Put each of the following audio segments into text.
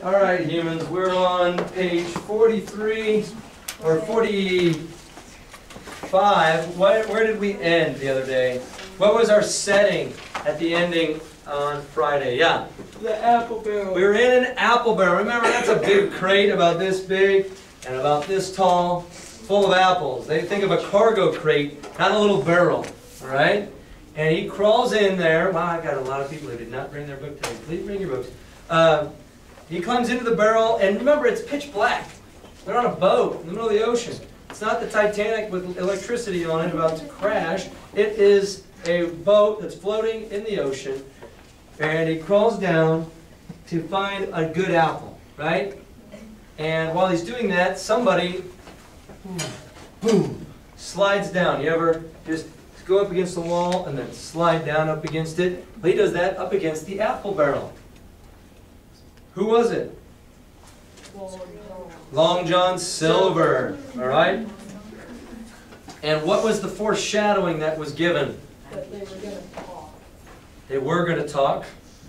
All right, humans, we're on page 43 or 45. Where did we end the other day? What was our setting at the ending on Friday? Yeah. The apple barrel. We were in an apple barrel. Remember, that's a big crate about this big and about this tall, full of apples. They think of a cargo crate, not a little barrel. All right? And he crawls in there. Wow, I've got a lot of people who did not bring their book today. Please bring your books. He climbs into the barrel, and remember, it's pitch black. They're on a boat in the middle of the ocean. It's not the Titanic with electricity on it about to crash. It is a boat that's floating in the ocean, and he crawls down to find a good apple, right? And while he's doing that, somebody, boom, slides down. You ever just go up against the wall and then slide down up against it? Well, he does that up against the apple barrel. Who was it? Long John Silver, all right? And what was the foreshadowing that was given? That they were going to talk. They were going to talk.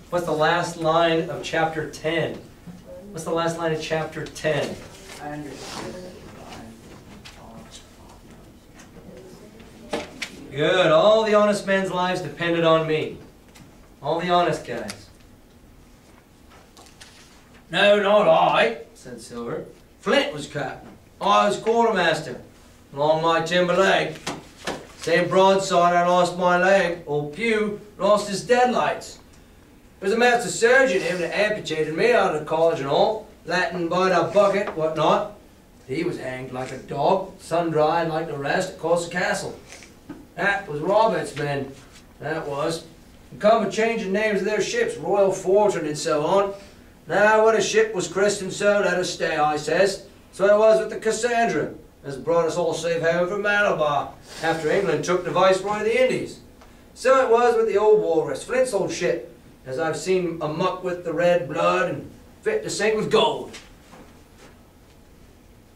What's the last line of chapter 10? What's the last line of chapter 10? I understand. Good. All the honest men's lives depended on me. All the honest guys. No, not I, said Silver. Flint was captain. I was quartermaster. Along my timber leg. Same broadside I lost my leg. Old Pew lost his deadlights. There's a master surgeon, him that amputated me out of college and all. Latin by the bucket, whatnot. He was hanged like a dog, sun-dried like the rest at Course Castle. That was Robert's men. That was. And come of changing names of their ships, Royal Fortune and so on. Now, when a ship was christened, so let us stay, I says. So it was with the Cassandra, as brought us all safe home from Malabar, after England took the Viceroy of the Indies. So it was with the old Walrus, Flint's old ship, as I've seen amuck with the red blood and fit to sink with gold.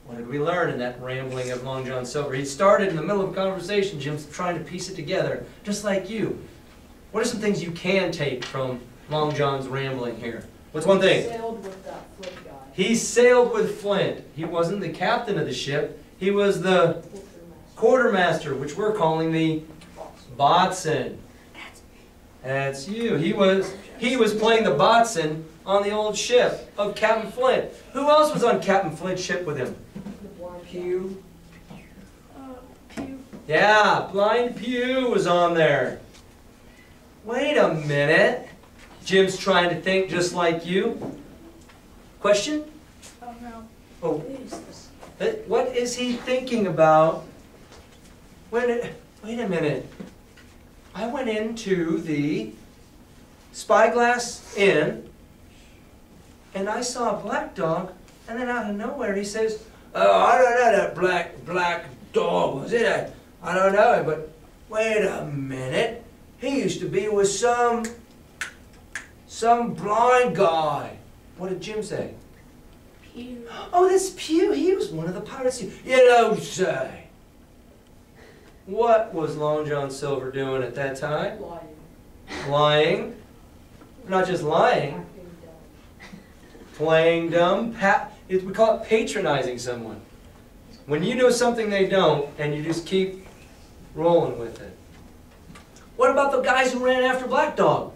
What did we learn in that rambling of Long John Silver? He started in the middle of a conversation, Jim's trying to piece it together, just like you. What are some things you can take from Long John's rambling here? What's one thing? He sailed with that Flint guy. He sailed with Flint. He wasn't the captain of the ship. He was the quartermaster, which we're calling the boatswain. That's you. He was playing the boatswain on the old ship of Captain Flint. Who else was on Captain Flint's ship with him? Pew. Pew. Yeah, Blind Pew was on there. Wait a minute. Jim's trying to think just like you. Question? Oh no. Oh, what is he thinking about? Wait a minute. I went into the Spyglass Inn and I saw a black dog, and then out of nowhere he says, "Oh, I don't know that black dog, was it? I don't know him, but wait a minute. He used to be with some blind guy." What did Jim say? Pew. Oh, this Pew, he was one of the pirates. You don't say. What was Long John Silver doing at that time? Lying. Lying. Not just lying. Acting dumb. Playing dumb. We call it patronizing someone. When you know something they don't, and you just keep rolling with it. What about the guys who ran after Black Dog?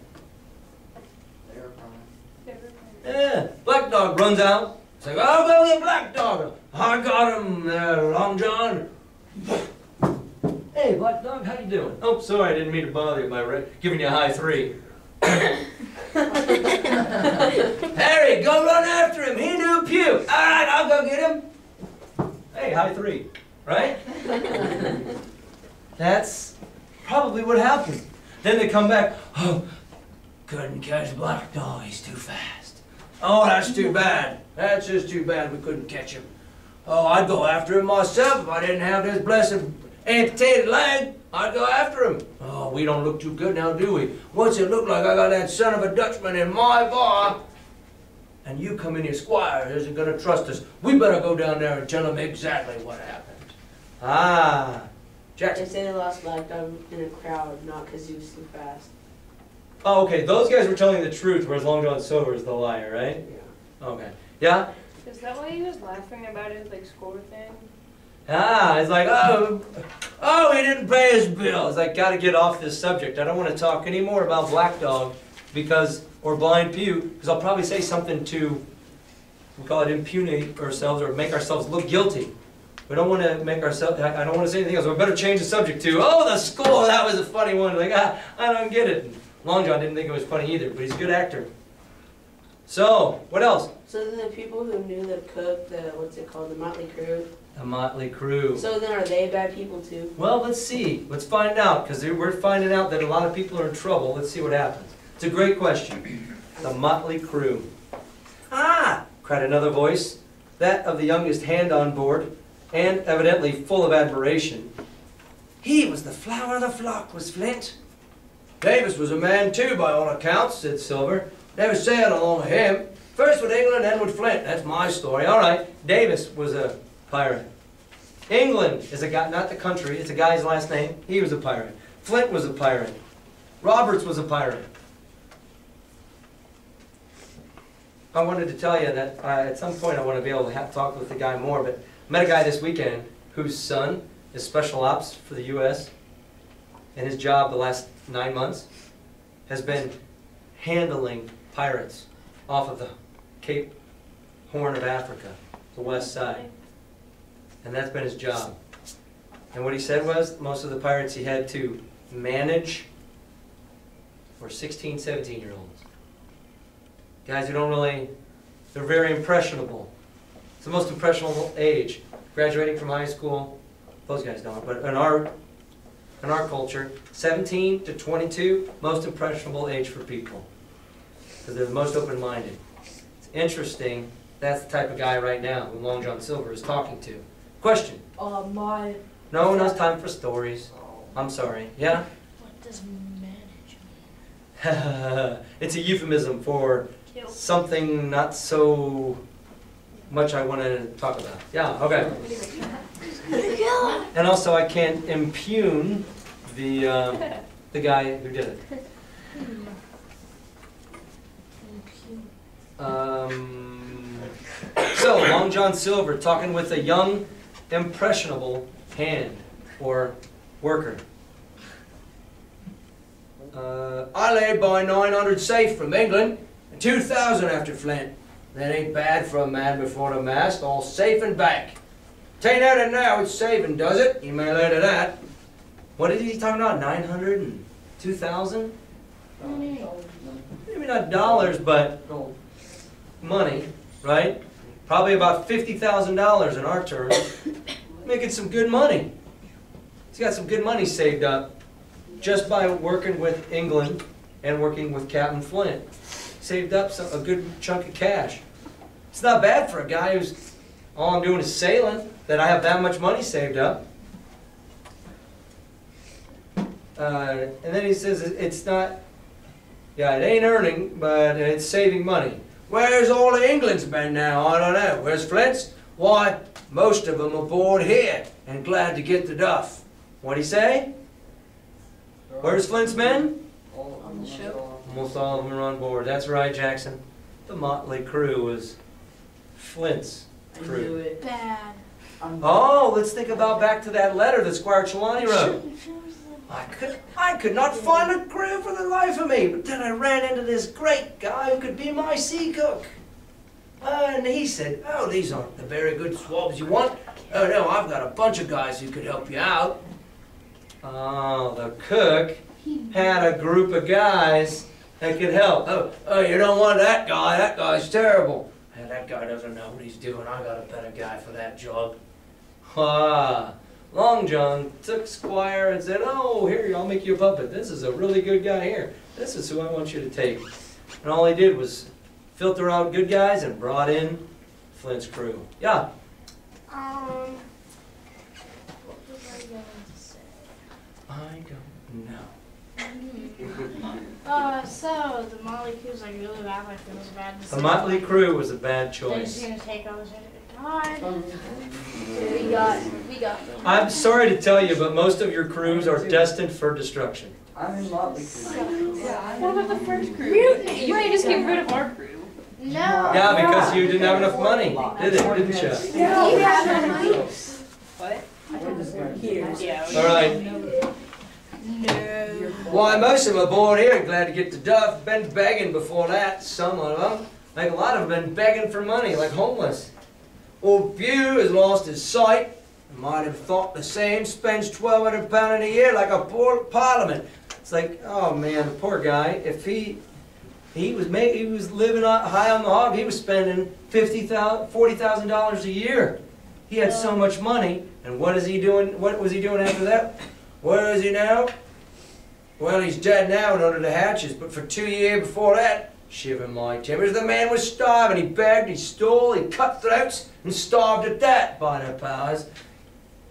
Yeah, Black Dog runs out. It's like, "I'll go get Black Dog. I got him, Long John." Hey, Black Dog, how you doing? Oh, sorry, I didn't mean to bother you by giving you a high 3. Harry, go run after him. He knew Pew. All right, I'll go get him. Hey, high 3, right? That's probably what happened. Then they come back. "Oh, couldn't catch Black Dog. He's too fast. Oh, that's too bad. That's just too bad we couldn't catch him. Oh, I'd go after him myself if I didn't have this blessed amputated leg. I'd go after him. Oh, we don't look too good now, do we? What's it look like? I got that son of a Dutchman in my bar. And you come in here, Squire isn't going to trust us. We better go down there and tell him exactly what happened." Ah, Jackson. They say they lost Black Dog in a crowd, not because he was too fast. Oh, okay, those guys were telling the truth, whereas Long John Silver is the liar, right? Yeah. Okay. Yeah? Is that why he was laughing about his like score thing? Ah, it's like, oh, he didn't pay his bill. It's like, gotta get off this subject. I don't want to talk anymore about Black Dog or Blind Pew, because I'll probably say something to, we call it impugnate ourselves or make ourselves look guilty. We don't want to make ourselves, I don't want to say anything else. We better change the subject to, oh, the score, that was a funny one. Like, I don't get it. And Long John didn't think it was funny either, but he's a good actor. So, what else? So then the people who knew the cook, what's it called, the Motley Crue. The Motley Crue. So then are they bad people too? Well, let's see. Let's find out, because we're finding out that a lot of people are in trouble. Let's see what happens. It's a great question. The Motley Crue. Ah! Cried another voice, that of the youngest hand on board, and evidently full of admiration. He was the flower of the flock, was Flint. Davis was a man too, by all accounts, said Silver. Never sailed along with him. First with England, then with Flint. That's my story. All right, Davis was a pirate. England is a guy, not the country, it's a guy's last name. He was a pirate. Flint was a pirate. Roberts was a pirate. I wanted to tell you that at some point I want to be able to talk with the guy more, but I met a guy this weekend whose son is special ops for the U.S. and his job the last 9 months has been handling pirates off of the Cape Horn of Africa, the west side. And that's been his job. And what he said was most of the pirates he had to manage were 16, 17-year-olds. Guys who don't really, they're very impressionable. It's the most impressionable age. Graduating from high school, those guys don't, but in our culture, 17 to 22, most impressionable age for people. Because they're the most open-minded. It's interesting, that's the type of guy right now who Long John Silver is talking to. Question? My... No, no time for stories. I'm sorry. Yeah? What does manage mean? It's a euphemism for Kill. something not so much I want to talk about. Yeah, okay. And also I can't impugn the guy who did it. So, Long John Silver talking with a young, impressionable hand or worker. I laid by 900 safe from England and 2,000 after Flint. That ain't bad for a man before the mast, all safe and back. Tain't at it now, it's saving, does it? You may lay to that. What is he talking about, 900 and 2,000? Maybe not dollars, but money, right? Probably about $50,000 in our terms. Making some good money. He's got some good money saved up just by working with England and working with Captain Flint. Saved up a good chunk of cash. It's not bad for a guy who's, all I'm doing is sailing, that I have that much money saved up. And then he says it's not, yeah, it ain't earning, but it's saving money. Where's all of England's men now? I don't know. Where's Flint's? Why, most of them aboard here and glad to get the duff. What'd he say? Where's Flint's men? On the ship. Almost all of them are on board. That's right, Jackson. The Motley Crue was Flint's I knew crew. it. Bad. Oh, let's think about back to that letter that Squire Trelawney wrote. I could not find a crew for the life of me, but then I ran into this great guy who could be my sea cook. And he said, oh, these aren't the very good swabs you want. Oh, no, I've got a bunch of guys who could help you out. Oh, the cook had a group of guys that could help. Oh, you don't want that guy. That guy's terrible. Hey, that guy doesn't know what he's doing. I got a better guy for that job. Ah. Long John took Squire and said, oh, here, I'll make you a puppet. This is a really good guy here. This is who I want you to take. And all he did was filter out good guys and brought in Flint's crew. Yeah? What was I going to say? I don't know. So the Motley Crue was like really bad, like it was a bad The decision. Motley Crue was a bad They're just choice. gonna take all the shit. God. We got I'm sorry to tell you, but most of your crews are destined for destruction. I'm in Motley Crue. Yeah, What about the first crew? Mutiny. You can't just get rid of our crew. No. Yeah, because you didn't have enough money, didn't you? You have no money. Here. All right. No. Why, most of them aboard here are glad to get to Duff. Been begging before that, some of them. Like a lot of them been begging for money, like homeless. Old Pew has lost his sight. Might have thought the same. Spends £1,200 a year like a poor parliament. It's like, oh man, the poor guy. If he was living high on the hog, he was spending $40,000 a year. He had so much money, and what is he doing? What was he doing after that? Where is he now? Well, he's dead now and under the hatches, but for 2 years before that, shiver my timbers, the man was starving. He begged, he stole, he cut throats, and starved at that, by their powers.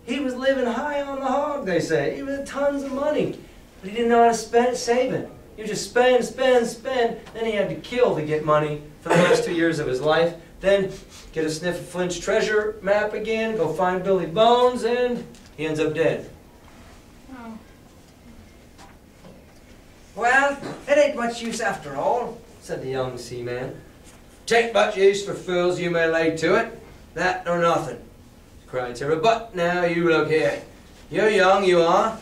He was living high on the hog, they say. He had tons of money, but he didn't know how to save it. He would just spend, then he had to kill to get money for the last 2 years of his life. Then get a sniff of Flint's treasure map again, go find Billy Bones, and he ends up dead. Oh. Well, it ain't much use after all, said the young seaman. "'Tain't much use for fools, you may lay to it. That or nothing," cried Terra. "But now you look here. You're young, you are,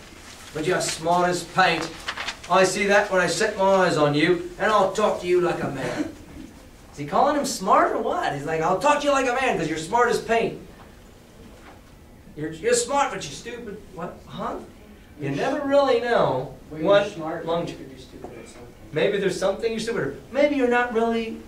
but you're smart as paint. I see that when I set my eyes on you, and I'll talk to you like a man." Is he calling him smart or what? He's like, "I'll talk to you like a man because you're smart as paint." You're smart, but you're stupid. What? Huh? You never really know what maybe there's something you're stupid, or maybe you're not really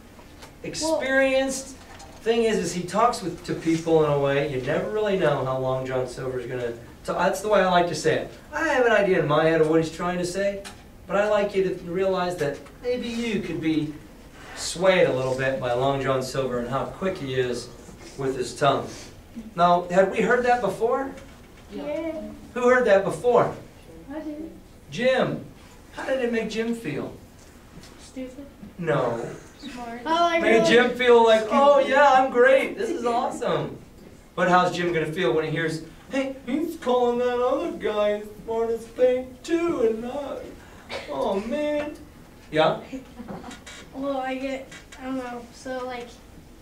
experienced. Thing is he talks to people in a way you never really know how Long John Silver's gonna. That's the way I like to say it. I have an idea in my head of what he's trying to say, but I like you to realize that maybe you could be swayed a little bit by Long John Silver and how quick he is with his tongue. Now, had we heard that before? Yeah. Who heard that before? I did. Jim. How did it make Jim feel? Stupid. No. Smart. Oh, like Made Jim feel like, oh yeah, I'm great. This is awesome. But how's Jim gonna feel when he hears, hey, he's calling that other guy smart as paint too, and not. Oh man. Yeah. Well, I don't know. So like,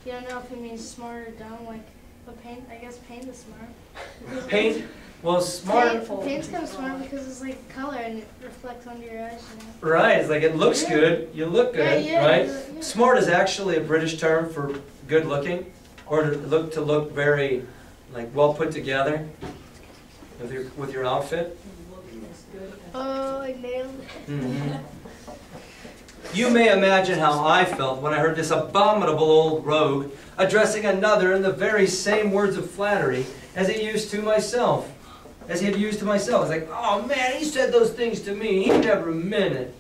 you don't know if it means smart or dumb. Like, but paint. I guess paint is smart. Paint. Well, smart. Paint's kind of smart because it's like color and it reflects onto your eyes. You know? Right. It's like it looks good. You look good, Yeah, right? yeah. Smart is actually a British term for good looking, or to look very, like well put together with your outfit. Oh, I nailed it. Mm-hmm. You may imagine how I felt when I heard this abominable old rogue addressing another in the very same words of flattery as he used to myself. As he had used to myself. It's like, oh man, he said those things to me. He never meant it.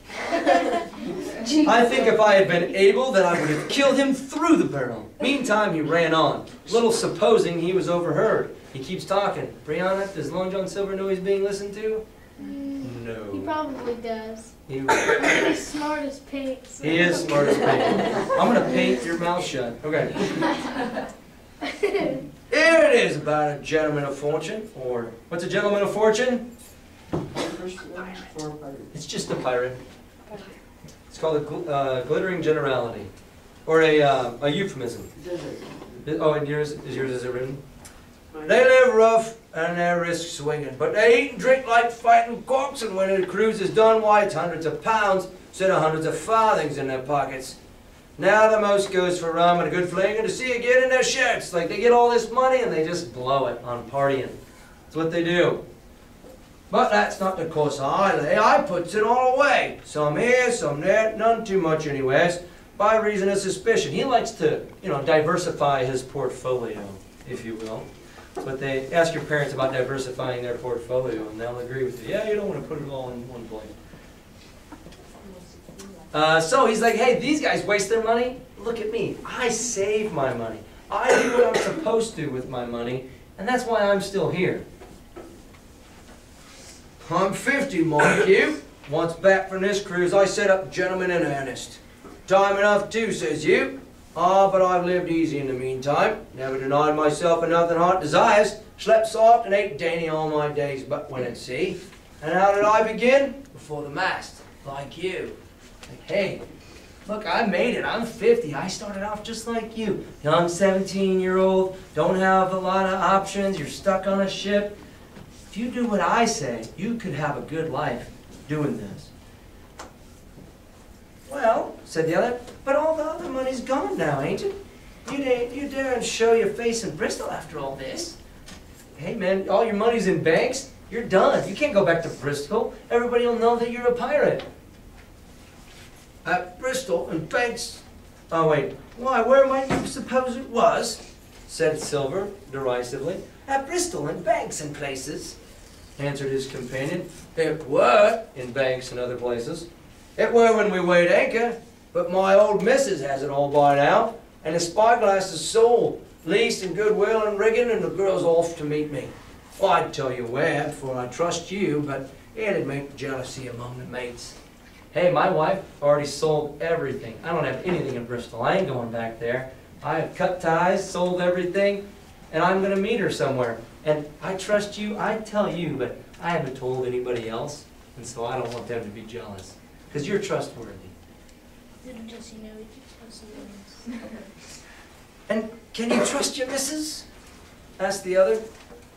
I think if I had been able, that I would have killed him through the barrel. Meantime, he ran on, little supposing he was overheard. He keeps talking. Brianna, does Long John Silver know he's being listened to? No. He probably does. He's smart as paint. So. He is smart as paint. I'm going to paint your mouth shut. Okay. Here it is about a gentleman of fortune. Or, what's a gentleman of fortune? It's just a pirate. It's called a glittering generality. Or a euphemism. Oh, and yours is it written? They live rough and they risk swinging, but they eat and drink like fighting corks, and when the cruise is done, why, it's hundreds of pounds instead of hundreds of farthings in their pockets. Now the most goes for rum and a good fling, and to see it get in their shirts. Like they get all this money and they just blow it on partying. That's what they do. But that's not the course I lay. I puts it all away. Some here, some there, none too much anyways, by reason of suspicion. He likes to, diversify his portfolio, if you will. But they ask your parents about diversifying their portfolio, and they'll agree with you. Yeah, you don't want to put it all in one place. So he's like, hey, these guys waste their money. Look at me. I save my money. I do what I'm supposed to with my money, and that's why I'm still here. I'm 50, mark you. Once back from this cruise, I set up gentlemen in earnest. Time enough too, says you. Ah, but I've lived easy in the meantime. Never denied myself of nothing heart desires. Slept soft and ate dainty all my days but when at sea. And how did I begin? Before the mast, like you. Like, hey, Look, I made it. I'm 50. I started off just like you. Young 17-year-old, don't have a lot of options. You're stuck on a ship. If you do what I say, you could have a good life doing this. Well, said the other, but all the other money's gone now, ain't it? You daren't show your face in Bristol after all this. Hey, man, all your money's in banks. You're done. You can't go back to Bristol. Everybody will know that you're a pirate. At Bristol and Banks. Oh, wait. Why, where might you suppose it was? Said Silver derisively. At Bristol and Banks and places, answered his companion. It were in Banks and other places. It were when we weighed anchor, but my old missus has it all by now, and the spyglass is sold, leased and goodwill and rigging, and the girl's off to meet me. Well, I'd tell you where, for I trust you, but it'd make jealousy among the mates. Hey, my wife already sold everything. I don't have anything in Bristol. I ain't going back there. I have cut ties, sold everything, and I'm going to meet her somewhere. And I trust you, I tell you, but I haven't told anybody else, and so I don't want them to be jealous. Because you're trustworthy. Didn't just, you know, we could tell someone else. And can you trust your missus? Asked the other.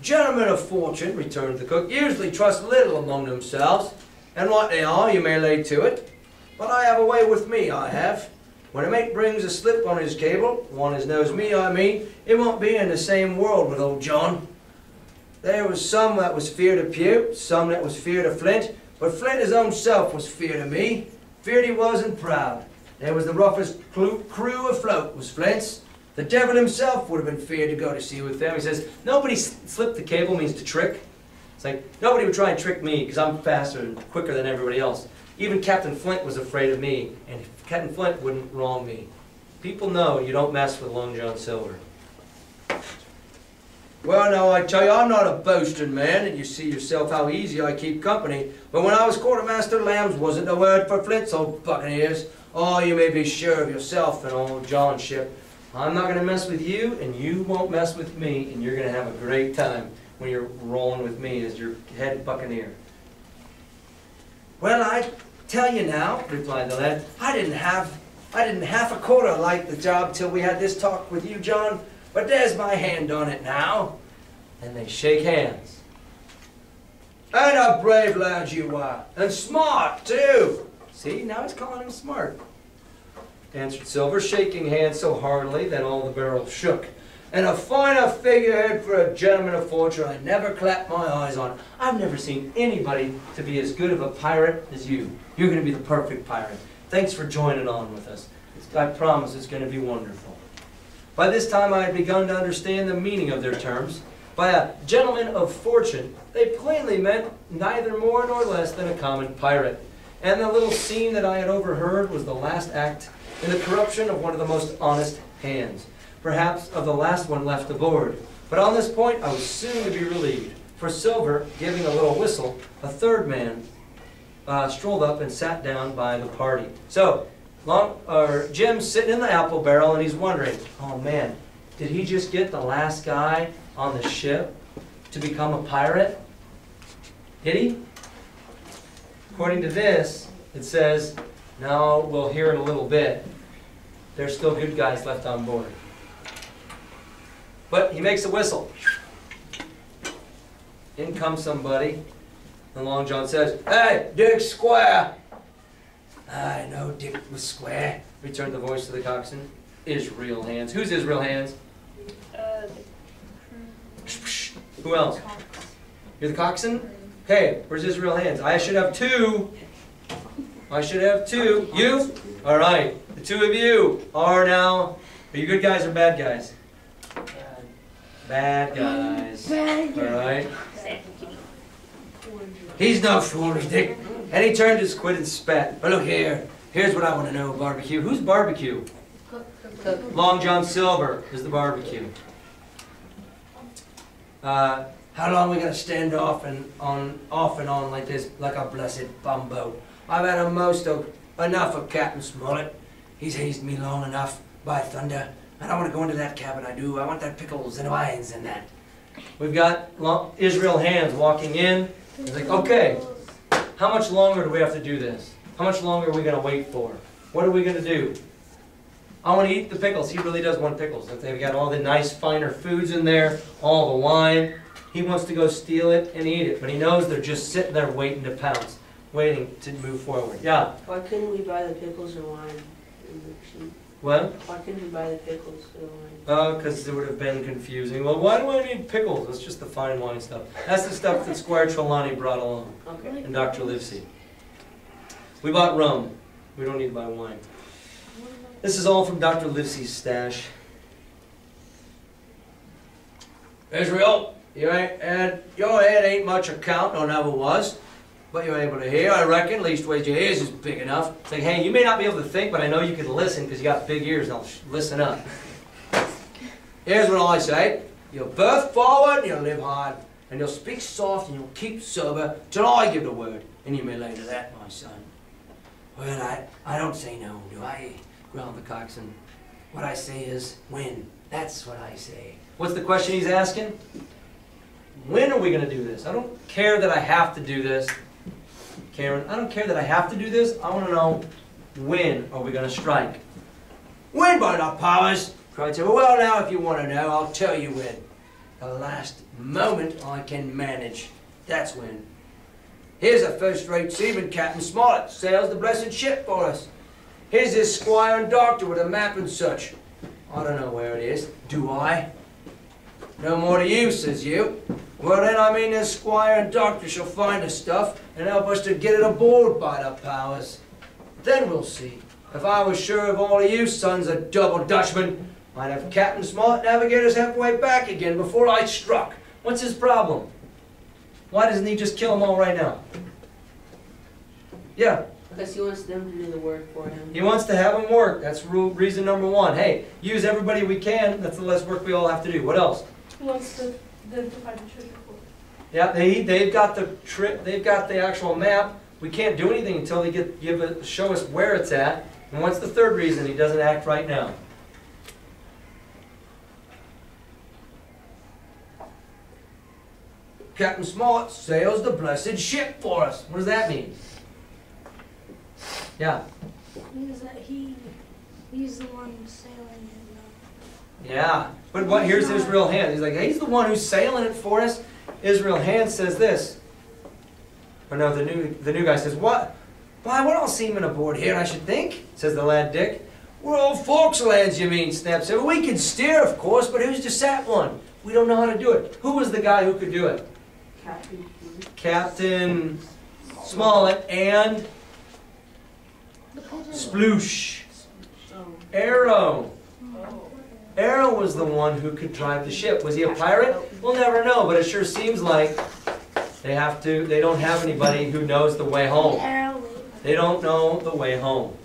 Gentlemen of fortune, returned the cook, usually trust little among themselves. And what they are, you may lay to it. But I have a way with me, I have. When a mate brings a slip on his cable, one as knows me, I mean, it won't be in the same world with old John. There was some that was feared of Pew, some that was feared of Flint, but Flint his own self was feared of me. Feared he was and proud. There was the roughest crew afloat was Flint's. The devil himself would have been feared to go to sea with them. He says, nobody slipped the cable means to trick. It's like, nobody would try and trick me because I'm faster and quicker than everybody else. Even Captain Flint was afraid of me, and Captain Flint wouldn't wrong me. People know you don't mess with Long John Silver. Well, now, I tell you, I'm not a boasting man, and you see yourself how easy I keep company. But when I was quartermaster, lambs wasn't a word for Flint's old buccaneers. Oh, you may be sure of yourself and old John's ship. I'm not going to mess with you, and you won't mess with me, and you're going to have a great time when you're rolling with me as your head buccaneer. Well, I tell you now, replied the lad, I didn't half a quarter like the job till we had this talk with you, John, but there's my hand on it now. And they shake hands. And a brave lad you are, and smart too. See, now he's calling him smart, answered Silver, shaking hands so heartily that all the barrels shook. And a finer figurehead for a gentleman of fortune I never clapped my eyes on. I've never seen anybody to be as good of a pirate as you. You're going to be the perfect pirate. Thanks for joining on with us. I promise it's going to be wonderful. By this time I had begun to understand the meaning of their terms. By a gentleman of fortune, they plainly meant neither more nor less than a common pirate. And the little scene that I had overheard was the last act in the corruption of one of the most honest hands. Perhaps of the last one left aboard. But on this point I was soon to be relieved, for Silver, giving a little whistle, a third man strolled up and sat down by the party. So, Jim's sitting in the apple barrel and he's wondering, oh man, did he just get the last guy on the ship to become a pirate? Did he? According to this, it says, no, we'll hear in a little bit. There's still good guys left on board. But he makes a whistle. In comes somebody. And Long John says, hey, Dick Square. I know Dick was square, returned the voice of the coxswain. Israel Hands. Who's Israel Hands? Who else? You're the coxswain? Hey, where's Israel Hands? I should have two. I should have two. You? All right. The two of you are now, are you good guys or bad guys? Bad guys. All right. He's no fool, Dick. And he turned his quid and spat. But look here. Here's what I want to know, Barbecue. Who's Barbecue? Long John Silver is the barbecue. How long we gonna stand off and on like this, like a blessed bumbo? I've had enough of Captain Smollett. He's hazed me long enough, by thunder. I don't want to go into that cabin, I do. I want that pickles and wines and that. We've got Israel Hands walking in. He's like, okay, how much longer do we have to do this? How much longer are we going to wait for? What are we gonna do? I wanna eat the pickles. He really does want pickles. They've got all the nice finer foods in there, all the wine. He wants to go steal it and eat it, but he knows they're just sitting there waiting to pounce, waiting to move forward. Yeah, Why couldn't we buy the pickles or wine? what? Why couldn't we buy the pickles or wine? Because it would have been confusing. Well, why do I need pickles? It's just the fine wine stuff. That's the stuff that Squire Trelawney brought along, Okay. and Dr. Livesey. We bought rum. We don't need to buy wine. This is all from Dr. Livesey's stash. Israel, your head ain't much account, or never was. But you're able to hear, I reckon, leastways your ears is big enough. It's like, hey, you may not be able to think, but I know you can listen because you got big ears. Now listen up. Here's what I say. You'll birth forward and you'll live hard. And you'll speak soft and you'll keep sober till I give the word. And you may lay to that, my son. Well, I don't say no, do I? Growled the coxswain. What I say is, when. That's what I say. What's the question he's asking? When are we going to do this? I don't care that I have to do this. Karen, I don't care that I have to do this. I want to know, when are we going to strike? When, by the powers, cried Silver. Well, now, if you want to know, I'll tell you when. The last moment I can manage. That's when. Here's a first-rate seaman, Captain Smollett, sails the blessed ship for us. Here's his squire and doctor with a map and such. I don't know where it is. Do I? No more to you, says you. Well then, I mean this squire and doctor shall find the stuff and help us to get it aboard, by the powers. Then we'll see. If I was sure of all of you sons of double Dutchmen, I'd have Captain Smollett navigate us halfway back again before I struck. What's his problem? Why doesn't he just kill them all right now? Yeah. Because he wants them to do the work for him. He wants to have them work. That's reason number one. Hey, use everybody we can. That's the less work we all have to do. What else? Who wants them to find the treasure for? Yeah, they've got the they've got the actual map. We can't do anything until they show us where it's at. And what's the third reason he doesn't act right now? Captain Smollett sails the blessed ship for us. What does that mean? Yeah. Means that he's the one sailing it. Yeah. But what? Here's Israel Hand. He's like, hey, he's the one who's sailing it for us. Israel Hand says this. Or no, the new guy says, what? Why, we're all seamen aboard here, I should think, says the lad Dick. We're all forecastle you mean, snaps Silver. We can steer, of course, but who's just sat one? We don't know how to do it. Who was the guy who could do it? Captain Smollett and Sploosh. Arrow. Arrow was the one who could drive the ship. Was he a pirate? We'll never know, but it sure seems like they don't have anybody who knows the way home. They don't know the way home.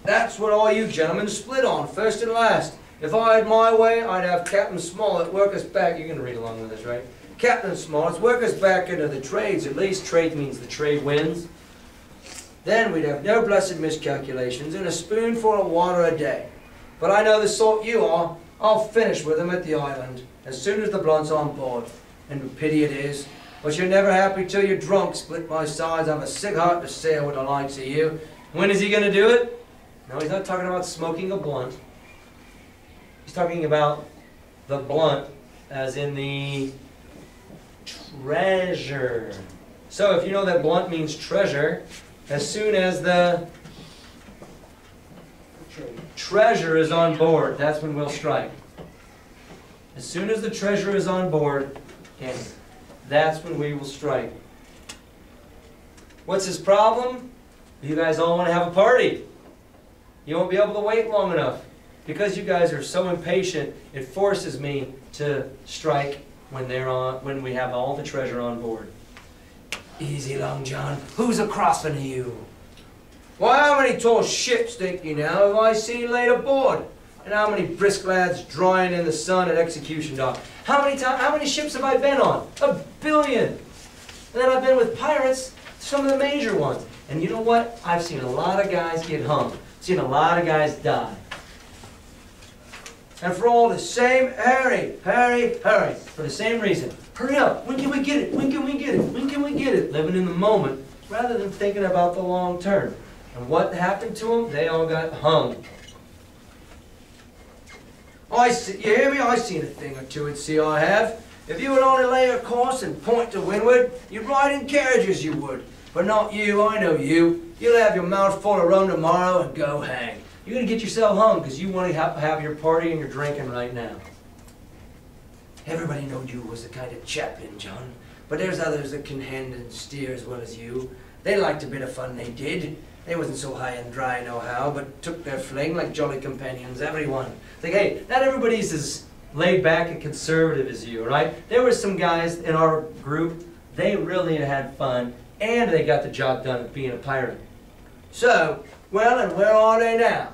That's what all you gentlemen split on, first and last. If I had my way, I'd have Captain Smollett work us back. You can read along with us, right? Captain Smollett, work us back into the trades. At least trade means the trade wins. Then we'd have no blessed miscalculations and a spoonful of water a day. But I know the sort you are. I'll finish with them at the island as soon as the blunt's on board. And pity it is, but you're never happy till you're drunk. Split my sides. I've a sick heart to sail with the likes of you. When is he going to do it? No, he's not talking about smoking a blunt. He's talking about the blunt as in the treasure. So if you know that blunt means treasure, as soon as the treasure is on board, that's when we'll strike. As soon as the treasure is on board, and that's when we will strike. What's his problem? You guys all want to have a party. You won't be able to wait long enough. Because you guys are so impatient, it forces me to strike when we have all the treasure on board. Easy, Long John. Who's across from you? Why, how many tall ships, think you now, have I seen laid aboard? And how many brisk lads drying in the sun at execution dock? How many ships have I been on? 1 billion. And then I've been with pirates, some of the major ones. And you know what? I've seen a lot of guys get hung. Seen a lot of guys die. And for all the same, hurry, hurry, hurry. For the same reason. Hurry up, when can we get it? When can we get it? When can we get it? Living in the moment rather than thinking about the long term. And what happened to them? They all got hung. You hear me? I seen a thing or two at sea, I have. If you would only lay your course and point to windward, you'd ride in carriages, you would. But not you, I know you. You'll have your mouth full of rum tomorrow and go hang. You're going to get yourself hung because you want to have your party and your drinking right now. Everybody knowed you was the kind of chaplain, John. But there's others that can hand and steer as well as you. They liked a bit of fun, they did. They wasn't so high and dry nohow, but took their fling like jolly companions, everyone. Think, hey, not everybody's as laid back and conservative as you, right? There were some guys in our group, they really had fun, and they got the job done of being a pirate. So, well, and where are they now?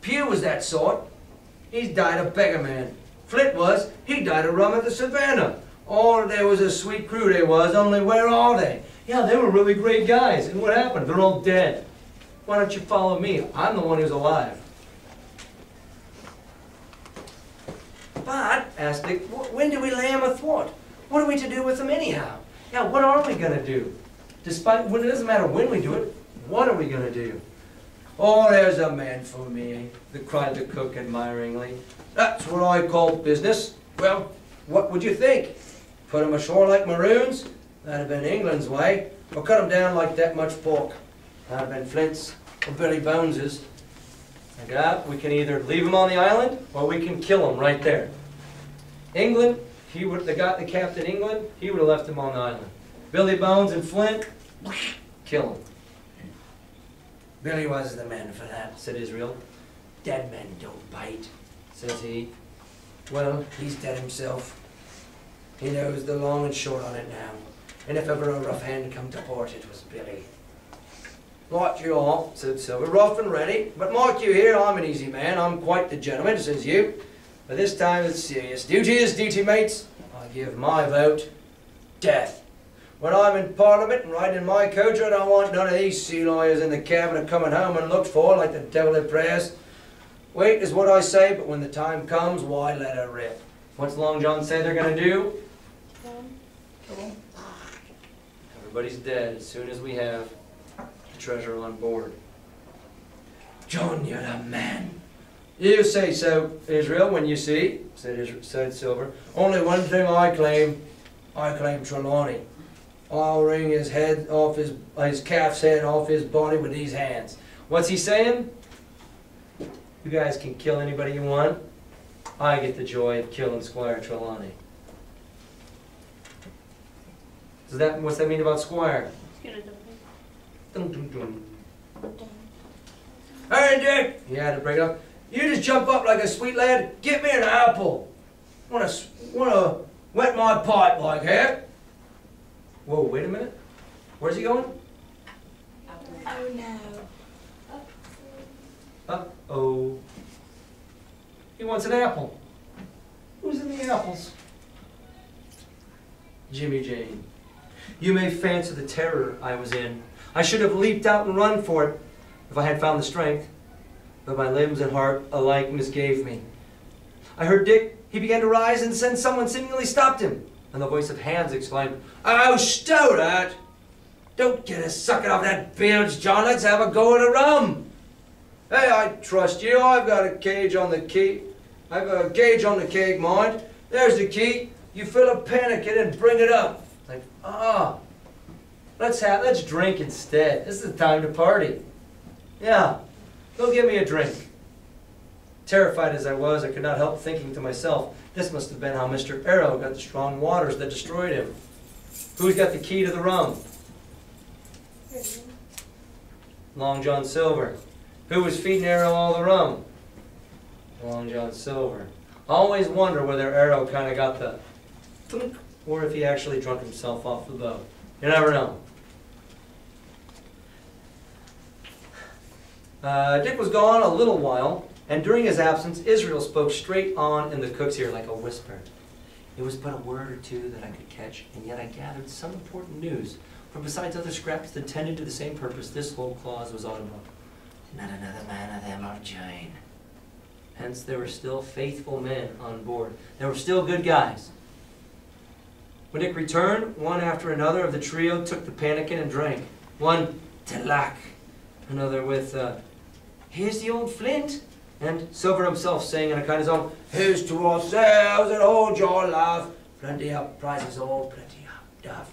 Pugh was that sort. He's died a beggar man. Flint was. He died of rum at the Savannah. Oh, there was a sweet crew they was, only where are they? Yeah, they were really great guys. And what happened? They're all dead. Why don't you follow me? I'm the one who's alive. But, asked Dick, when do we lay them athwart? What are we to do with them anyhow? Yeah, what are we going to do? Despite, well, it doesn't matter when we do it, what are we going to do? Oh, there's a man for me, cried the cook admiringly. That's what I call business. Well, what would you think? Put 'em ashore like maroons? That'd have been England's way. Or cut 'em down like that much pork? That'd have been Flint's or Billy Bones's. We can either leave 'em on the island or we can kill 'em right there. England, the Captain England, he would have left him on the island. Billy Bones and Flint, kill 'em. Billy was the man for that, said Israel. Dead men don't bite, says he. Well, he's dead himself. He knows the long and short on it now. And if ever a rough hand come to port, it was Billy. Right you are, said Silver, rough and ready. But mark you here, I'm an easy man. I'm quite the gentleman, says you. But this time it's serious. Duty is duty, mates. I give my vote. Death. When I'm in Parliament and riding my coach, I don't want none of these sea lawyers in the cabinet coming home and looked for like the devil at prayers. Wait is what I say, but when the time comes, why let her rip? What's Long John say they're going to do? Kill 'em. Everybody's dead as soon as we have the treasure on board. John, you're the man. You say so, Israel, when you see, said Silver. Only one thing I claim Trelawney. I'll wring his head off his calf's head off his body with these hands. What's he saying? You guys can kill anybody you want. I get the joy of killing Squire Trelawney. What's that mean about Squire? Dun, dun, dun. Hey, Dick! He had to break it up. You just jump up like a sweet lad. Get me an apple. Wanna wet my pipe like that? Whoa, wait a minute. Where's he going? Oh no. Uh-oh. He wants an apple. Who's in the apples? Jimmy Jane. You may fancy the terror I was in. I should have leaped out and run for it if I had found the strength, but my limbs and heart alike misgave me. I heard Dick. He began to rise, and then someone seemingly stopped him. And the voice of Hans exclaimed, "Oh, stow that! Don't get a sucking off that bilge, John. Let's have a go at a rum. Hey, I trust you. I've got a gauge on the key. I've a gauge on the keg, mind. There's the key. You fill a pannikin and bring it up." Like, let's drink instead. This is the time to party. Yeah, go get me a drink. Terrified as I was, I could not help thinking to myself, this must have been how Mr. Arrow got the strong waters that destroyed him. Who's got the key to the rum? Long John Silver. Who was feeding Arrow all the rum? Long John Silver. I always wonder whether Arrow kind of got the thunk, or if he actually drunk himself off the boat. You never know. Dick was gone a little while, and during his absence, Israel spoke straight on in the cook's ear like a whisper. It was but a word or two that I could catch, and yet I gathered some important news, for besides other scraps that tended to the same purpose, this whole clause was audible. Not another man of them or Jane. Hence, there were still faithful men on board. There were still good guys. When Dick returned, one after another of the trio took the pannikin and drank. One, "Telak," another with, "Here's the old Flint," and Silver himself saying in a kind of song, "Here's to ourselves and hold your love, plenty of prizes, all plenty of duff."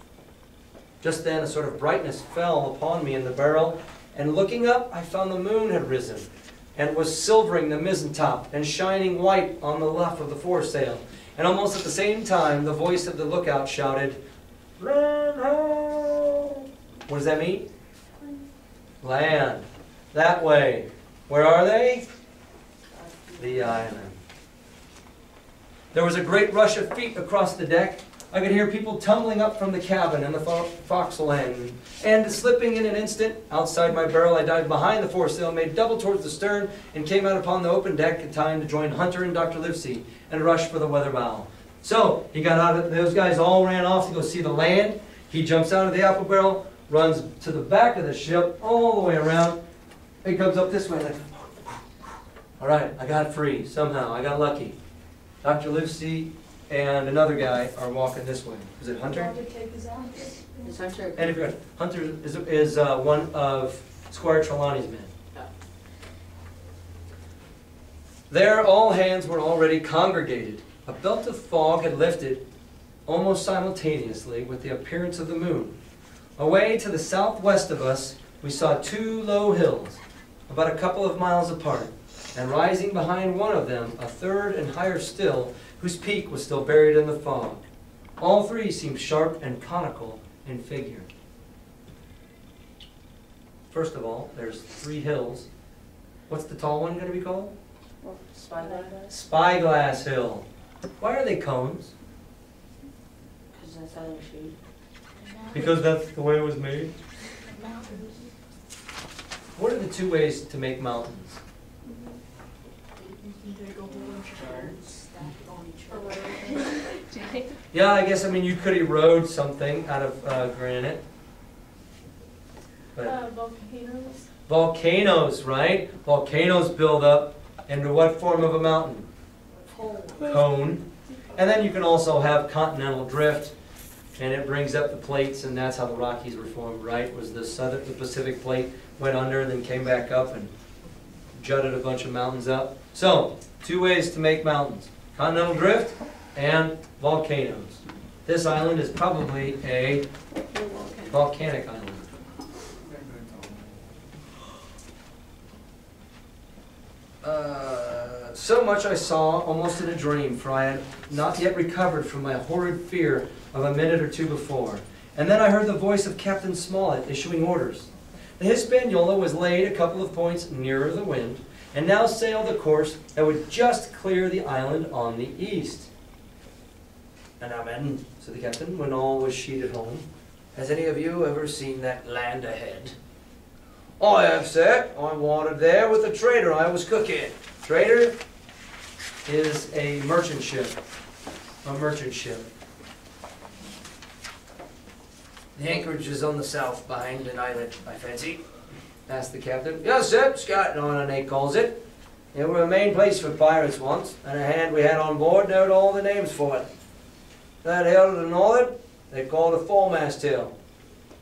Just then a sort of brightness fell upon me in the barrel, and looking up I found the moon had risen, and was silvering the mizzen top, and shining white on the luff of the foresail. And almost at the same time, the voice of the lookout shouted, "Land ho!" What does that mean? Land. That way. Where are they? The island. There was a great rush of feet across the deck. I could hear people tumbling up from the cabin and the forecastle end. And slipping in an instant, outside my barrel, I dived behind the foresail, made double towards the stern, and came out upon the open deck in time to join Hunter and Dr. Livesey and rush for the weather bow. So, he got out of, those guys all ran off to go see the land. He jumps out of the apple barrel, runs to the back of the ship, all the way around. He comes up this way, like, all right, I got free, somehow, I got lucky. Dr. Livesey and another guy are walking this way. Is it Hunter? It's Hunter. And if you're Hunter is one of Squire Trelawney's men. Yeah. There, all hands were already congregated. A belt of fog had lifted almost simultaneously with the appearance of the moon. Away to the southwest of us, we saw two low hills, about a couple of miles apart, and rising behind one of them, a third and higher still, whose peak was still buried in the fog. All three seemed sharp and conical in figure. First of all, there's three hills. What's the tall one going to be called? Spyglass. Spyglass Hill. Why are they cones? Because that's how they shoot. Because that's the way it was made. What are the two ways to make mountains? Yeah, I guess, I mean, you could erode something out of granite. But Volcanoes. volcanoes, right? Volcanoes build up into what form of a mountain? Cone. And then you can also have continental drift, and it brings up the plates, and that's how the Rockies were formed, right? Was the Pacific plate went under and then came back up and jutted a bunch of mountains up. So, two ways to make mountains: continental drift and volcanoes. This island is probably a volcanic island. So much I saw almost in a dream, for I had not yet recovered from my horrid fear of a minute or two before. And then I heard the voice of Captain Smollett issuing orders. The Hispaniola was laid a couple of points nearer the wind, and now sailed a course that would just clear the island on the east. "And now, men," said the captain, when all was sheeted home, "has any of you ever seen that land ahead?" "I have, sir. I wandered there with a trader I was cooking." Trader is a merchant ship. A merchant ship. "The anchorage is on the south behind an islet, I fancy?" asked the captain. "Yes, sir. Scotland Island, they calls it. It were a main place for pirates once, and a hand we had on board knowed all the names for it. That hill to the northern, they call the foremast hill.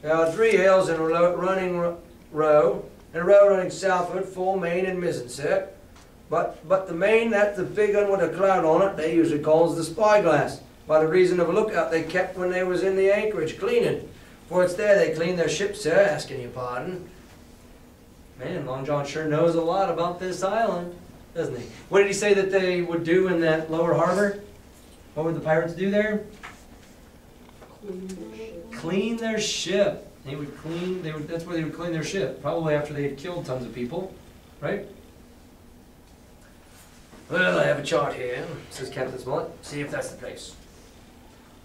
There are three hills in a running row, and a row running southward, fore, main, and mizzen, sir. But the main, that's the big one with a cloud on it, they usually calls the Spyglass, by the reason of a lookout they kept when they was in the anchorage cleaning. For it's there they clean their ships, sir, asking your pardon." Man, Long John sure knows a lot about this island, doesn't he? What did he say that they would do in that lower harbor? What would the pirates do there? Clean their ship. They would clean, that's where they would clean their ship, probably after they had killed tons of people, right? "Well, I have a chart here," says Captain Smollett. "See if that's the place."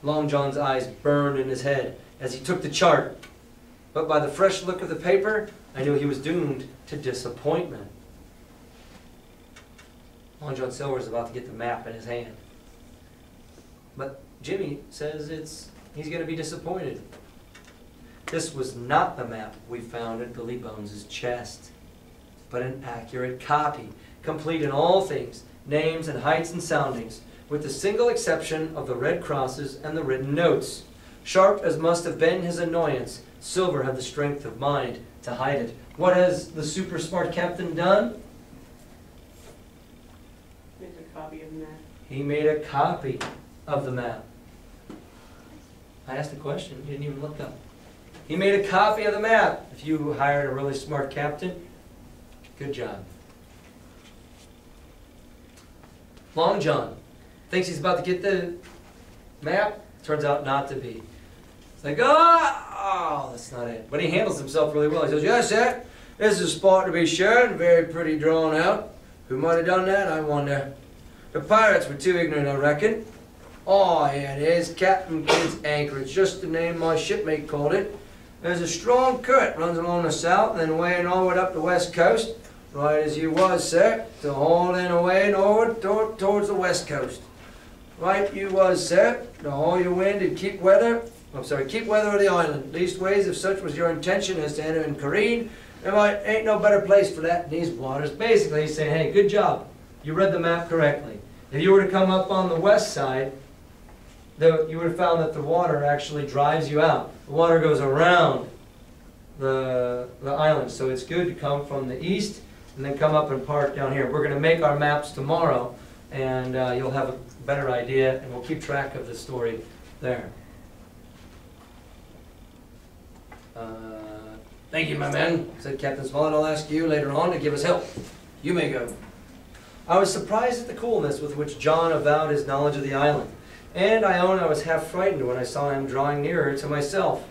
Long John's eyes burned in his head as he took the chart, but by the fresh look of the paper, I knew he was doomed to disappointment. Long John Silver is about to get the map in his hand, but Jimmy says he's going to be disappointed. This was not the map we found at Billy Bones' chest. but an accurate copy, complete in all things, names and heights and soundings, with the single exception of the red crosses and the written notes. Sharp as must have been his annoyance, Silver had the strength of mind to hide it. What has the super smart captain done? Make a copy of that. He made a copy of the map. I asked a question, you didn't even look up. He made a copy of the map. If you hired a really smart captain, good job. Long John thinks he's about to get the map. Turns out not to be. It's like, oh, that's not it. But he handles himself really well. He says, yes, sir, this is a spot to be sure, and very pretty drawn out. Who might have done that, I wonder. The pirates were too ignorant, I reckon. Oh, here it is, Captain Kidd's Anchorage, just the name my shipmate called it. There's a strong current runs along the south and then away norward up the west coast, right as you was, sir, to haul in away norward towards the west coast. Right you was, sir, to haul your wind and keep weather of the island. Leastways, if such was your intention as to enter and careen, there ain't no better place for that in these waters. Basically, he's saying, hey, good job. You read the map correctly. If you were to come up on the west side, you would have found that the water actually drives you out. The water goes around the island, so it's good to come from the east and then come up and park down here. We're going to make our maps tomorrow, and you'll have a better idea, and we'll keep track of the story there. Thank you, my men, said Captain Smollett. I'll ask you later on to give us help. You may go. I was surprised at the coolness with which John avowed his knowledge of the island, and I own I was half frightened when I saw him drawing nearer to myself.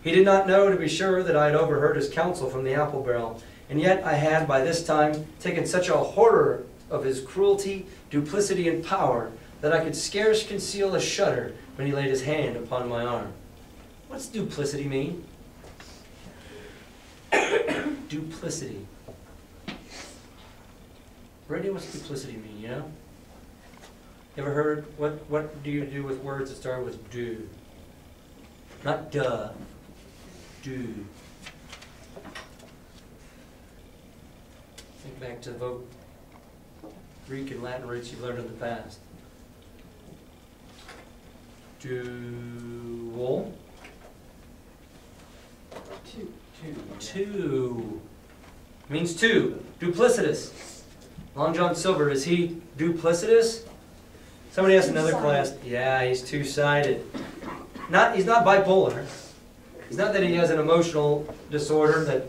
He did not know, to be sure, that I had overheard his counsel from the apple barrel, and yet I had by this time taken such a horror of his cruelty, duplicity, and power that I could scarce conceal a shudder when he laid his hand upon my arm. What's duplicity mean? Duplicity. Brittany, what's duplicity mean, you know? You ever heard, what do you do with words that start with do? Not duh. Do. Think back to the Greek and Latin roots you've learned in the past. Dual. Two. Means two. Duplicitous. Long John Silver, is he duplicitous? Somebody asked another class. Yeah, he's two-sided. He's not bipolar. It's not that he has an emotional disorder that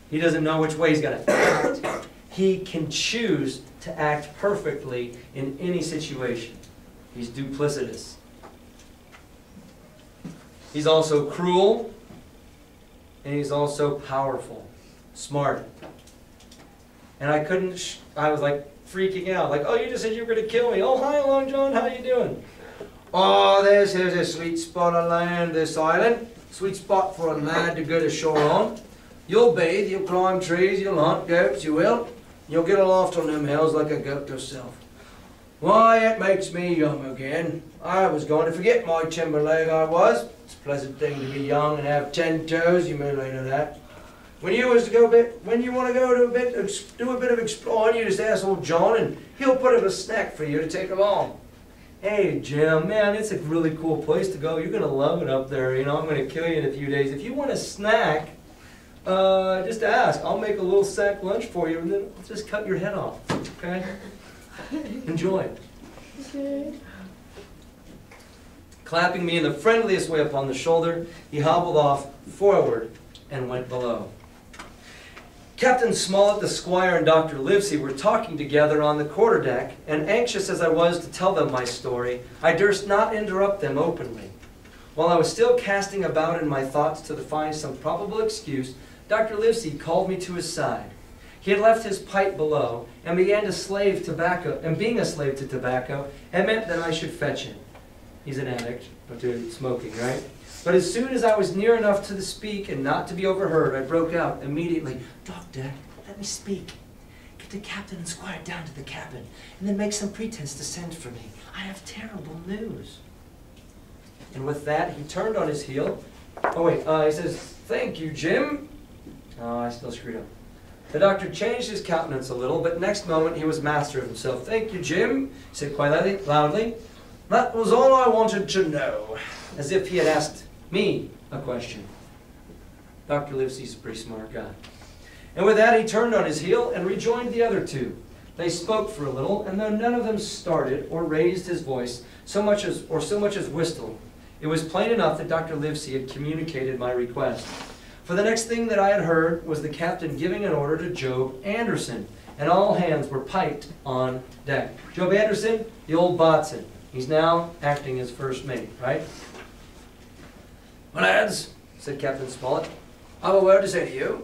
he doesn't know which way he's going to act. He can choose to act perfectly in any situation. He's duplicitous. He's also cruel, and he's also powerful, smart. And I was like freaking out, like, oh, you just said you were going to kill me. Oh, hi, Long John, how you doing? Oh, here's a sweet spot of land, this island. Sweet spot for a lad to go ashore on. You'll bathe, you'll climb trees, you'll hunt goats, you will. You'll get aloft on them hills like a goat yourself. Why, it makes me young again. I was going to forget my timber leg, I was. It's a pleasant thing to be young and have 10 toes, you may know that. When you want to go do a bit of exploring, you just ask old John and he'll put up a snack for you to take along. Hey, Jim, man, it's a really cool place to go. You're going to love it up there. You know, I'm going to kill you in a few days. If you want a snack, just ask. I'll make a little sack lunch for you, and then I'll just cut your head off, okay? Enjoy. Okay. Clapping me in the friendliest way upon the shoulder, he hobbled off forward and went below. Captain Smollett, the squire, and Dr. Livesey were talking together on the quarterdeck, and anxious as I was to tell them my story, I durst not interrupt them openly. While I was still casting about in my thoughts to find some probable excuse, Dr. Livesey called me to his side. He had left his pipe below, and being a slave to tobacco, it meant that I should fetch it. He's an addict to smoking, right? But as soon as I was near enough to speak and not to be overheard, I broke out immediately. Doctor, let me speak. Get the captain and squire down to the cabin, and then make some pretense to send for me. I have terrible news. And with that, he turned on his heel. Oh, wait, he says, thank you, Jim. Oh, I still screwed up. The doctor changed his countenance a little, but next moment he was master of himself. "Thank you, Jim," he said quite loudly. "That was all I wanted to know," as if he had asked me a question. Dr. Livesey's a pretty smart guy. And with that, he turned on his heel and rejoined the other two. They spoke for a little, and though none of them started or raised his voice so much as whistled, it was plain enough that Dr. Livesey had communicated my request. For the next thing that I had heard was the captain giving an order to Job Anderson, and all hands were piped on deck. Job Anderson, the old boatswain. He's now acting as first mate, right? "My lads," said Captain Smollett, "I've a word to say to you.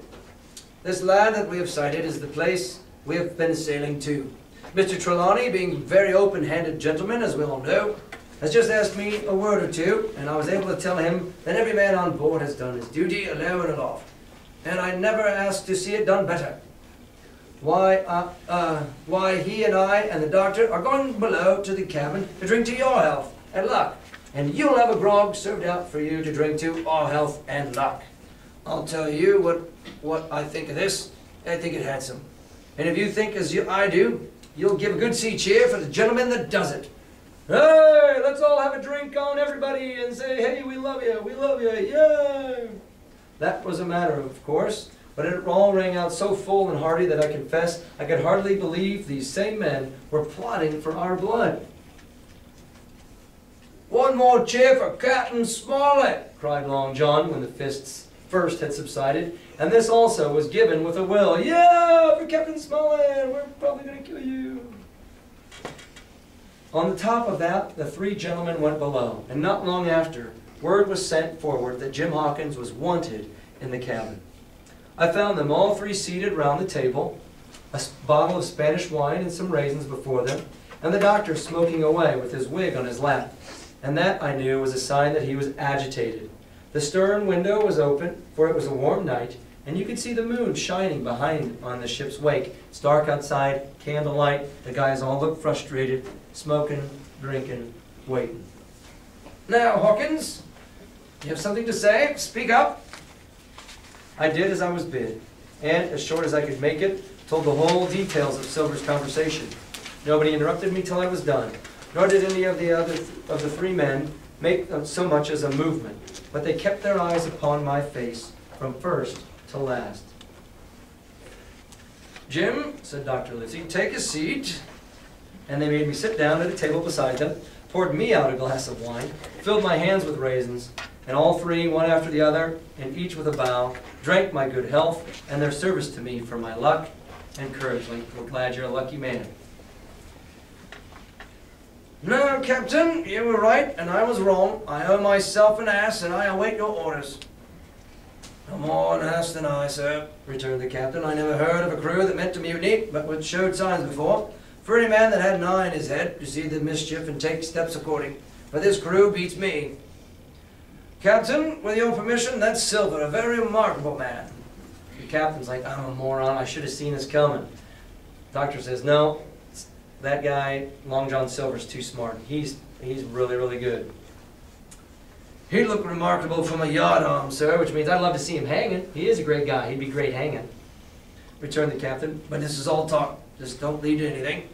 This land that we have sighted is the place we have been sailing to. Mr. Trelawney, being a very open-handed gentleman, as we all know, has just asked me a word or two, and I was able to tell him that every man on board has done his duty alow and aloft, and I never asked to see it done better. Why he and I and the doctor are going below to the cabin to drink to your health and luck, and you'll have a grog served out for you to drink to our health and luck. I'll tell you what I think of this. I think it handsome. And if you think as I do, you'll give a good sea cheer for the gentleman that does it. Hey, let's all have a drink on everybody and say, hey, we love you, yay! That was a matter of course, but it all rang out so full and hearty that I confess I could hardly believe these same men were plotting for our blood. "One more cheer for Captain Smollett!" cried Long John when the fists first had subsided, and this also was given with a will. "Yeah, for Captain Smollett! We're probably going to kill you!" On the top of that, the three gentlemen went below, and not long after, word was sent forward that Jim Hawkins was wanted in the cabin. I found them all three seated round the table, a bottle of Spanish wine and some raisins before them, and the doctor smoking away with his wig on his lap, and that, I knew, was a sign that he was agitated. The stern window was open, for it was a warm night, and you could see the moon shining behind on the ship's wake. It's dark outside, candlelight, the guys all look frustrated, smoking, drinking, waiting. "Now, Hawkins, you have something to say? Speak up." I did as I was bid, and, as short as I could make it, told the whole details of Silver's conversation. Nobody interrupted me till I was done, nor did any of the three men make so much as a movement, but they kept their eyes upon my face from first to last. "Jim," said Dr. Livesey, "take a seat." And they made me sit down at a table beside them, poured me out a glass of wine, filled my hands with raisins, and all three, one after the other, and each with a bow, drank my good health and their service to me for my luck and courage. Like, we're glad you're a lucky man. "Now, Captain, you were right and I was wrong. I owe myself an ass and I await your orders." "No more an ass than I, sir," returned the captain. "I never heard of a crew that meant to mutiny, but which showed signs before. For any man that had an eye in his head to see the mischief and take steps according. But this crew beats me. Captain, with your permission, that's Silver, a very remarkable man." The captain's like, "I'm a moron, I should have seen this coming." Doctor says, "No, that guy, Long John Silver's too smart. He's really, really good." "He'd look remarkable from a yardarm, sir, which means I'd love to see him hanging. He is a great guy. He'd be great hanging," returned the captain. "But this is all talk. Just don't lead to anything.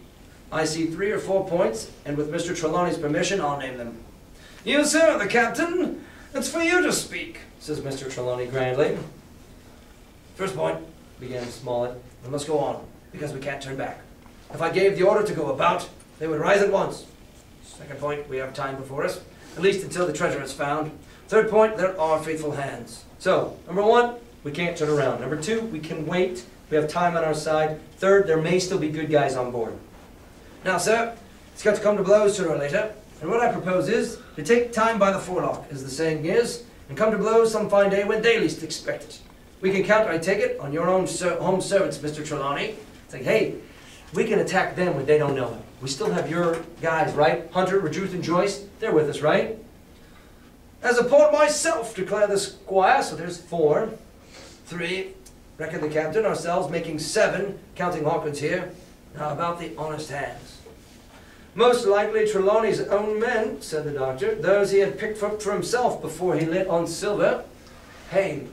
I see 3 or 4 points, and with Mr. Trelawney's permission, I'll name them." "You, sir, the captain. It's for you to speak," says Mr. Trelawney grandly. "First point," began Smollett, "we must go on, because we can't turn back. If I gave the order to go about, they would rise at once. Second point, we have time before us, at least until the treasure is found. Third point, there are faithful hands. So, number 1, we can't turn around. Number 2, we can wait. We have time on our side. Third, there may still be good guys on board. Now, sir, it's got to come to blows sooner or later, and what I propose is to take time by the forelock, as the saying is, and come to blows some fine day when they least expect it. We can count, I take it, on your own home servants, Mr. Trelawney. It's like, hey, we can attack them when they don't know it. We still have your guys, right? Hunter, Redruth, and Joyce, they're with us, right?" "As a port myself," declared the squire, so there's 4. 3, reckoned the captain, ourselves making 7, counting Hawkins here. Now about the honest hands. "Most likely Trelawney's own men," said the doctor, "those he had picked up for himself before he lit on Silver." Hey,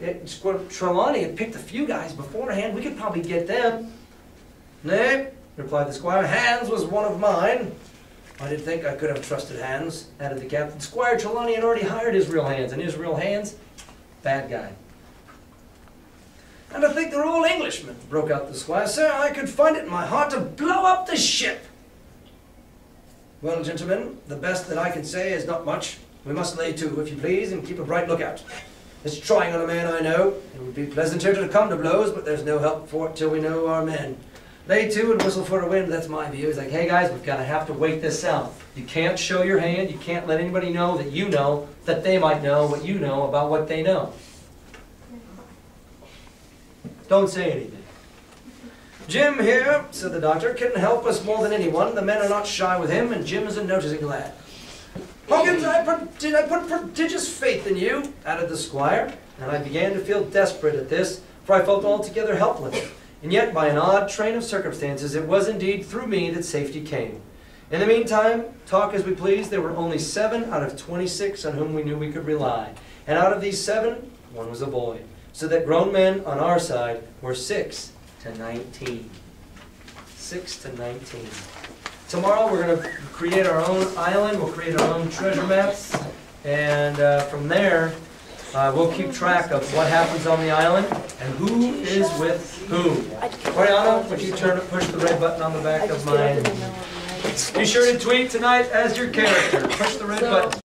Trelawney had picked a few guys beforehand. We could probably get them. Nay, replied the squire. Hans was one of mine. I did think I could have trusted Hans, added the captain. Squire Trelawney had already hired his real hands, and his real hands, bad guy. And I think they're all Englishmen, broke out the squire. Sir, I could find it in my heart to blow up the ship. Well, gentlemen, the best that I can say is not much. We must lay to, if you please, and keep a bright lookout. It's trying on a man I know. It would be pleasanter to come to blows, but there's no help for it till we know our men. Lay to and whistle for the wind, that's my view. It's like, hey guys, we've got to have to wait this out. You can't show your hand, you can't let anybody know that they might know what you know about what they know. Don't say anything. Jim here, said the doctor, can help us more than anyone. The men are not shy with him, and Jim is a noticing lad. Hawkins, I put prodigious faith in you, added the squire, and I began to feel desperate at this, for I felt altogether helpless. And yet, by an odd train of circumstances, it was indeed through me that safety came. In the meantime, talk as we pleased, there were only 7 out of 26 on whom we knew we could rely. And out of these 7, 1 was a boy. So that grown men on our side were 6 to 19. 6 to 19. Tomorrow we're going to create our own island, we'll create our own treasure maps, and from there we'll keep track of what happens on the island and who is with whom. Mariano, would you push the red button on the back of mine? Be sure to tweet tonight as your character. Push the red button.